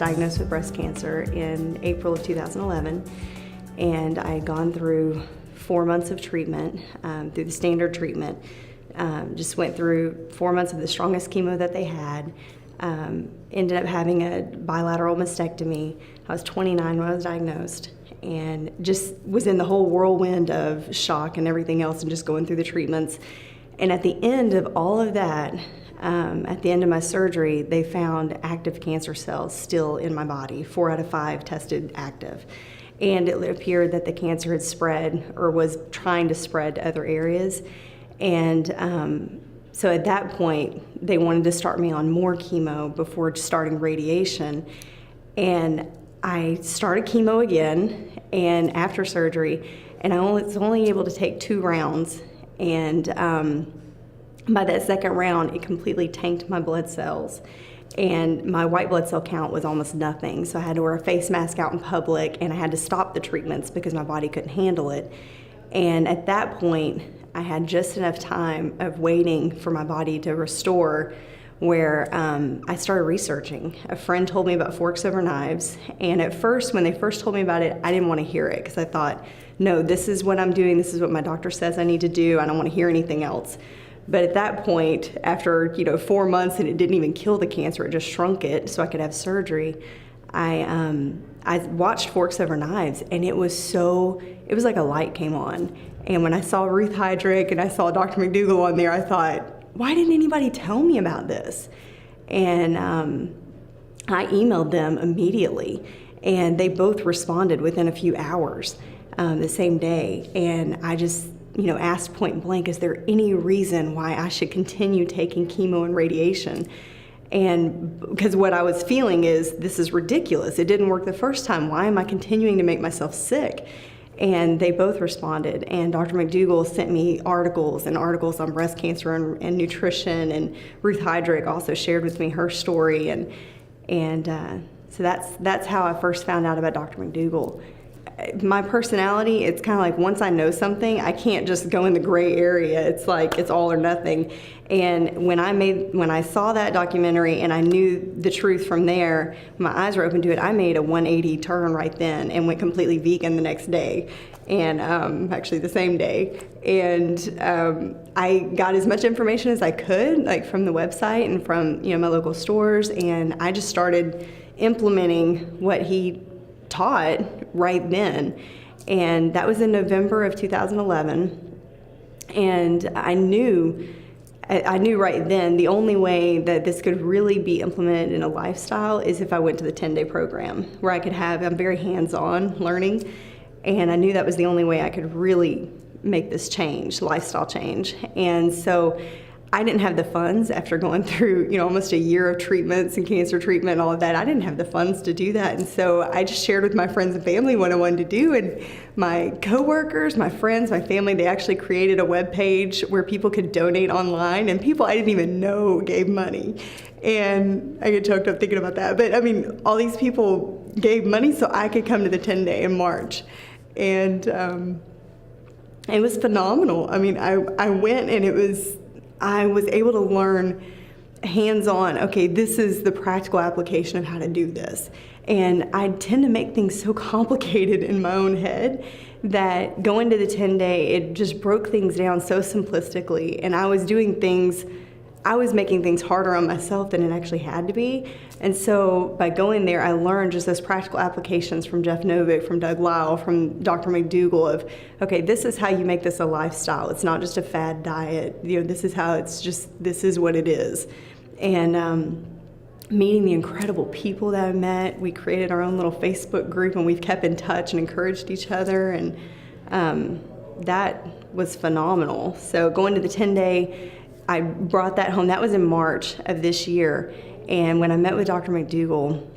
diagnosed with breast cancer in April of 2011, and I had gone through 4 months of treatment, through the standard treatment. Just went through 4 months of the strongest chemo that they had. Ended up having a bilateral mastectomy. I was 29 when I was diagnosed, and just was in the whole whirlwind of shock and everything else, and just going through the treatments. And at the end of all of that, at the end of my surgery, they found active cancer cells still in my body. 4 out of 5 tested active. And it appeared that the cancer had spread, or was trying to spread to other areas. And so at that point, they wanted to start me on more chemo before starting radiation. And I started chemo again, and after surgery, and I was only able to take 2 rounds. And by that second round, it completely tanked my blood cells, and my white blood cell count was almost nothing. So I had to wear a face mask out in public, and I had to stop the treatments because my body couldn't handle it. And at that point, I had just enough time of waiting for my body to restore where I started researching. A friend told me about forks over knives, and at first, when they first told me about it, I didn't want to hear it because I thought, no, this is what I'm doing, this is what my doctor says I need to do, I don't want to hear anything else. But at that point, after 4 months, and it didn't even kill the cancer, it just shrunk it so I could have surgery, I watched Forks Over Knives, and it was like a light came on. And when I saw Ruth Heydrich and I saw Dr. McDougall on there, I thought, why didn't anybody tell me about this? And I emailed them immediately, and they both responded within a few hours the same day. And I just asked point blank, is there any reason why I should continue taking chemo and radiation? And because what I was feeling is, this is ridiculous. It didn't work the first time. Why am I continuing to make myself sick? And they both responded. And Dr. McDougall sent me articles on breast cancer and nutrition. And Ruth Heydrich also shared with me her story. And so that's how I first found out about Dr. McDougall. My personality, it's kind of like once I know something, I can't just go in the gray area. It's like it's all or nothing. And when I saw that documentary and I knew the truth from there, my eyes were open to it. I made a 180 turn right then and went completely vegan the next day, and actually the same day. And I got as much information as I could, like from the website and from my local stores, and I just started implementing what he taught right then. And that was in November of 2011. And I knew right then the only way that this could really be implemented in a lifestyle is if I went to the 10-day program, where I could I'm very hands-on learning. And I knew that was the only way I could really make this change, lifestyle change. And so I didn't have the funds after going through, almost a year of treatments and cancer treatment and all of that. I didn't have the funds to do that. And so I just shared with my friends and family what I wanted to do. And my coworkers, my friends, my family, they actually created a web page where people could donate online, and people I didn't even know gave money. And I get choked up thinking about that. But I mean, all these people gave money so I could come to the 10-day in March. And it was phenomenal. I mean, I went, and I was able to learn hands-on, okay, this is the practical application of how to do this. And I tend to make things so complicated in my own head that going to the 10-day, it just broke things down so simplistically. And I was making things harder on myself than it actually had to be. And so by going there, I learned just those practical applications from Jeff Novick, from Doug Lisle, from Dr. McDougall of, okay, this is how you make this a lifestyle. It's not just a fad diet. This is how this is what it is. And meeting the incredible people that I met, we created our own little Facebook group, and we've kept in touch and encouraged each other. And that was phenomenal. So going to the 10-day, I brought that home. That was in March of this year. And when I met with Dr. McDougall,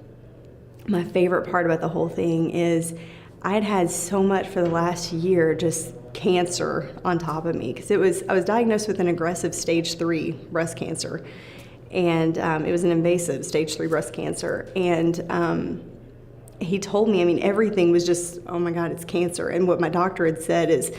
my favorite part about the whole thing is I'd had so much for the last year, just cancer on top of me. Because I was diagnosed with an aggressive stage 3 breast cancer. And it was an invasive stage 3 breast cancer. And he told me, I mean, everything was just, oh my God, it's cancer. And what my doctor had said is,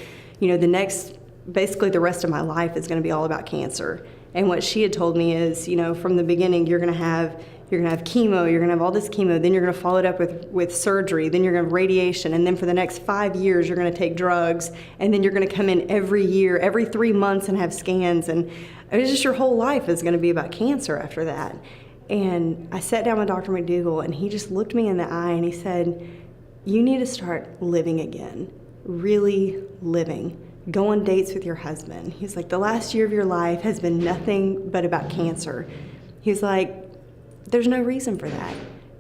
basically the rest of my life is going to be all about cancer. And what she had told me is, from the beginning, you're going to have, you're going to have chemo, you're going to have all this chemo, then you're going to follow it up with surgery, then you're going to have radiation, and then for the next 5 years you're going to take drugs, and then you're going to come in every year, every 3 months and have scans, and it was just your whole life is going to be about cancer after that. And I sat down with Dr. McDougall, and he just looked me in the eye and he said, you need to start living again, really living. Go on dates with your husband. He's like, the last year of your life has been nothing but about cancer. He's like, there's no reason for that.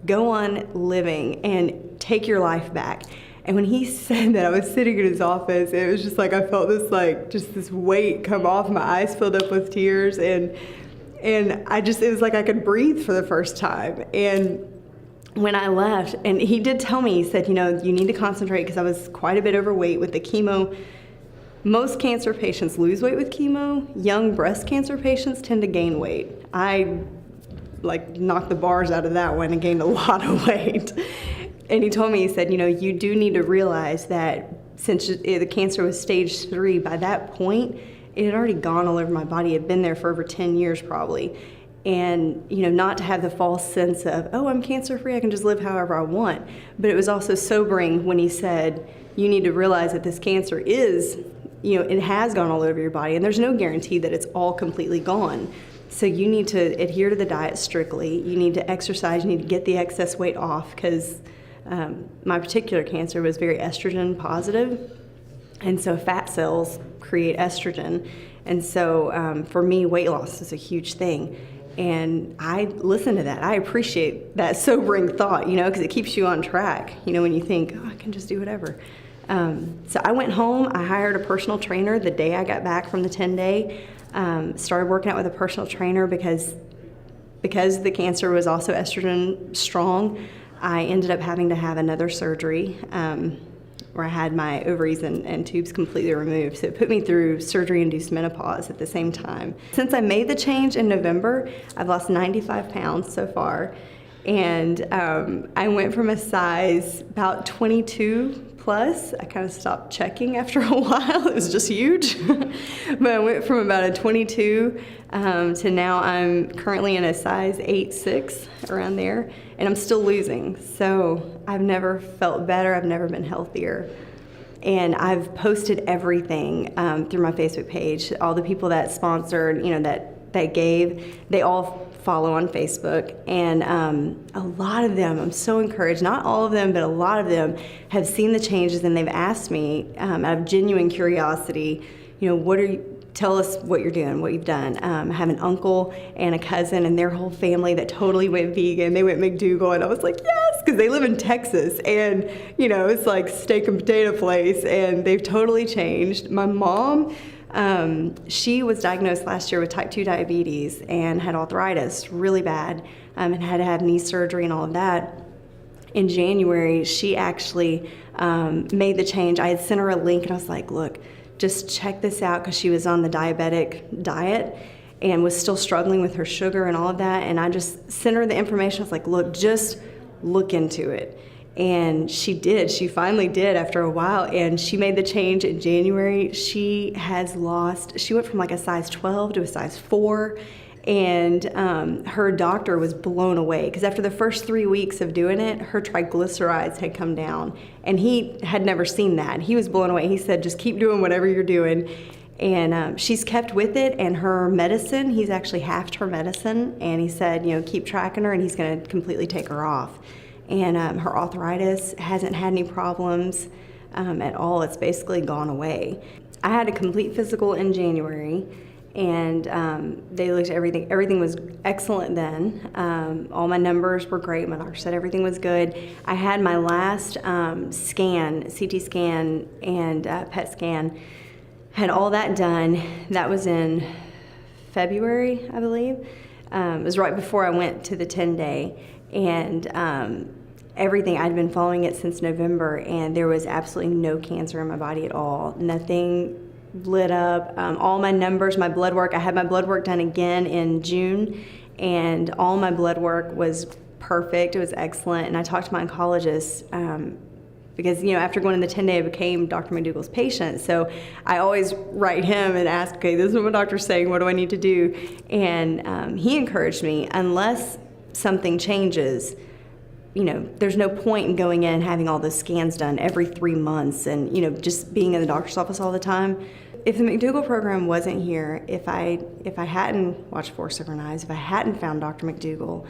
Go on living and take your life back. And when he said that, I was sitting in his office, and it was just like I felt this this weight come off. My eyes filled up with tears, and it was like I could breathe for the first time. And when I left, and he did tell me, he said, you need to concentrate, because I was quite a bit overweight with the chemo. Most cancer patients lose weight with chemo. Young breast cancer patients tend to gain weight. I knocked the bars out of that one and gained a lot of weight. And he told me, he said, you do need to realize that since the cancer was stage 3, by that point, it had already gone all over my body. It had been there for over 10 years probably. And, not to have the false sense of, oh, I'm cancer-free, I can just live however I want. But it was also sobering when he said, you need to realize that this cancer is, it has gone all over your body, and there's no guarantee that it's all completely gone. So you need to adhere to the diet strictly. You need to exercise. You need to get the excess weight off, because my particular cancer was very estrogen positive. And so fat cells create estrogen. And so for me, weight loss is a huge thing. And I listen to that. I appreciate that sobering thought, because it keeps you on track, when you think, oh, I can just do whatever. So I went home. I hired a personal trainer the day I got back from the 10-day. Started working out with a personal trainer because the cancer was also estrogen strong. I ended up having to have another surgery where I had my ovaries and tubes completely removed. So it put me through surgery-induced menopause at the same time. Since I made the change in November, I've lost 95 pounds so far. And I went from a size about 22 plus. I kind of stopped checking after a while. It was just huge. But I went from about a 22 to now I'm currently in a size 8'6", around there, and I'm still losing. So I've never felt better. I've never been healthier. And I've posted everything through my Facebook page. All the people that sponsored, that gave, they all follow on Facebook, and a lot of them, I'm so encouraged, not all of them, but a lot of them have seen the changes, and they've asked me out of genuine curiosity, tell us what you're doing, what you've done. I have an uncle and a cousin and their whole family that totally went vegan. They went McDougall, and I was like, yes, because they live in Texas, and it's like steak and potato place, and they've totally changed. My mom, she was diagnosed last year with type 2 diabetes and had arthritis really bad, and had to have knee surgery and all of that. In January, she actually made the change. I had sent her a link, and I was like, look, just check this out, because she was on the diabetic diet and was still struggling with her sugar and all of that. And I just sent her the information. I was like, look, just look into it. And she did. She finally did after a while, and she made the change in January. She went from like a size 12 to a size 4, and her doctor was blown away, because after the first 3 weeks of doing it, her triglycerides had come down, and he had never seen that. He was blown away. He said, just keep doing whatever you're doing. And she's kept with it, and her medicine, he's actually halved her medicine, and he said, keep tracking her, and he's going to completely take her off. And her arthritis hasn't had any problems at all. It's basically gone away. I had a complete physical in January, and they looked at everything. Everything was excellent then. All my numbers were great. My doctor said everything was good. I had my last scan, CT scan and PET scan, had all that done. That was in February, I believe. It was right before I went to the 10-day. And everything, I'd been following it since November, and there was absolutely no cancer in my body at all. Nothing lit up. All my numbers, my blood work, I had my blood work done again in June, and all my blood work was perfect. It was excellent. And I talked to my oncologist because, after going in the 10-day, I became Dr. McDougall's patient. So I always write him and ask, okay, this is what my doctor's saying. What do I need to do? And he encouraged me, unless something changes, there's no point in going in and having all those scans done every 3 months and, just being in the doctor's office all the time. If the McDougall program wasn't here, if I hadn't watched Four Silver Knives, if I hadn't found Dr. McDougall,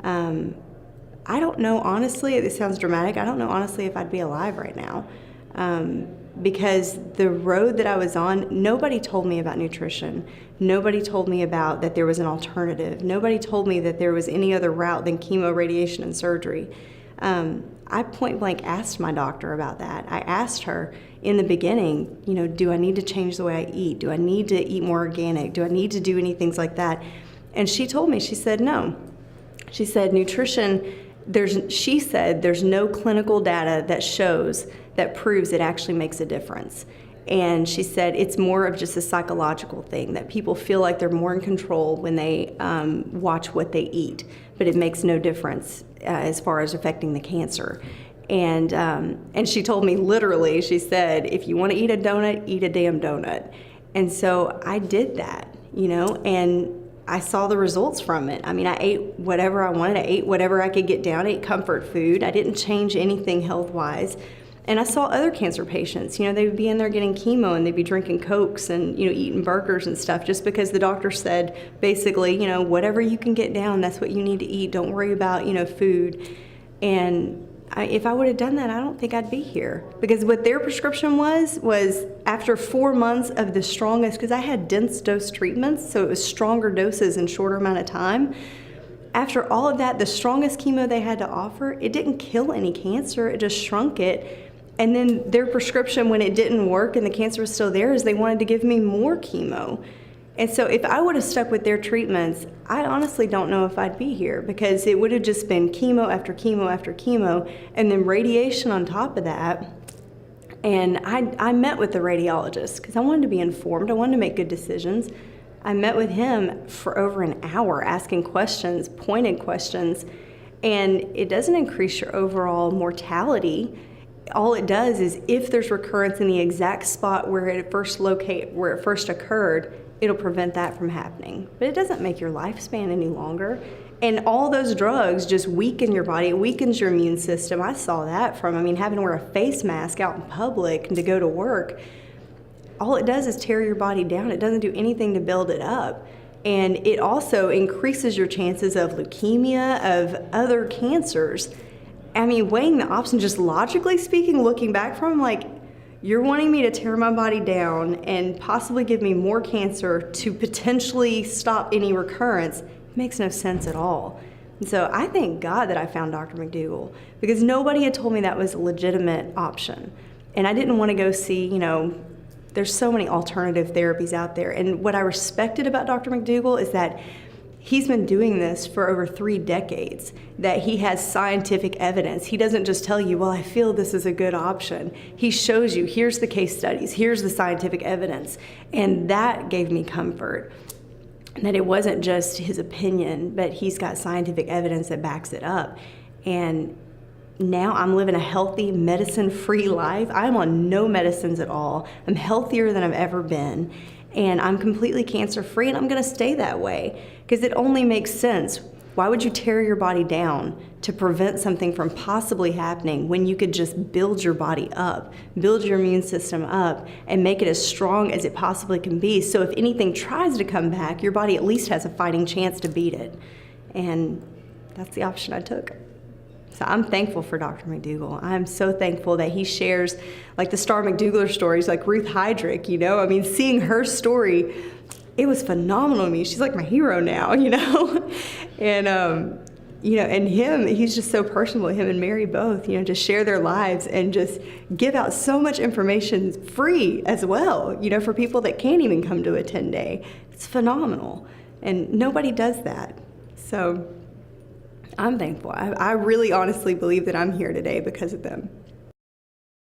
I don't know, honestly, it sounds dramatic, I don't know honestly if I'd be alive right now. Because the road that I was on, nobody told me about nutrition. Nobody told me about that there was an alternative. Nobody told me that there was any other route than chemo, radiation, and surgery. I point blank asked my doctor about that. I asked her in the beginning, do I need to change the way I eat? Do I need to eat more organic? Do I need to do any things like that? And she told me, she said, no. She said, nutrition, she said there's no clinical data that proves it actually makes a difference. And she said it's more of just a psychological thing, that people feel like they're more in control when they watch what they eat, but it makes no difference as far as affecting the cancer. And she told me literally, she said, if you want to eat a donut, eat a damn donut. And so I did that, and I saw the results from it. I mean, I ate whatever I wanted. I ate whatever I could get down. I ate comfort food. I didn't change anything health-wise. And I saw other cancer patients, they would be in there getting chemo and they'd be drinking Cokes and, eating burgers and stuff just because the doctor said basically, whatever you can get down, that's what you need to eat. Don't worry about, food. And if I would have done that, I don't think I'd be here. Because what their prescription was after 4 months of the strongest, because I had dense dose treatments, so it was stronger doses in shorter amount of time. After all of that, the strongest chemo they had to offer, it didn't kill any cancer, it just shrunk it. And then their prescription, when it didn't work and the cancer was still there, is they wanted to give me more chemo. And so if I would have stuck with their treatments, I honestly don't know if I'd be here, because it would have just been chemo after chemo after chemo, and then radiation on top of that. And I met with the radiologist because I wanted to be informed. I wanted to make good decisions. I met with him for over an hour asking questions, pointed questions, and it doesn't increase your overall mortality. All it does is if there's recurrence in the exact spot where it first occurred, it'll prevent that from happening. But it doesn't make your lifespan any longer. And all those drugs just weaken your body. It weakens your immune system. I saw that from, having to wear a face mask out in public and to go to work. All it does is tear your body down. It doesn't do anything to build it up. And it also increases your chances of leukemia, of other cancers. Weighing the options, just logically speaking, looking back from, you're wanting me to tear my body down and possibly give me more cancer to potentially stop any recurrence. It makes no sense at all. And so I thank God that I found Dr. McDougall, because nobody had told me that was a legitimate option. And I didn't want to go see, there's so many alternative therapies out there. And what I respected about Dr. McDougall is that he's been doing this for over 3 decades, that he has scientific evidence. He doesn't just tell you, well, I feel this is a good option. He shows you, here's the case studies, here's the scientific evidence. And that gave me comfort, that it wasn't just his opinion, but he's got scientific evidence that backs it up. And now I'm living a healthy, medicine-free life. I'm on no medicines at all. I'm healthier than I've ever been. And I'm completely cancer-free, and I'm gonna stay that way, because it only makes sense. Why would you tear your body down to prevent something from possibly happening when you could just build your body up, build your immune system up, and make it as strong as it possibly can be, so if anything tries to come back, your body at least has a fighting chance to beat it. And that's the option I took. So I'm thankful for Dr. McDougall. I'm so thankful that he shares the Star McDougall stories, like Ruth Heydrich, seeing her story, it was phenomenal to me. She's like my hero now, And, and him, he's just so personable, him and Mary both, to share their lives and just give out so much information free as well, for people that can't even come to a 10-day. It's phenomenal. And nobody does that. So I'm thankful. I really honestly believe that I'm here today because of them.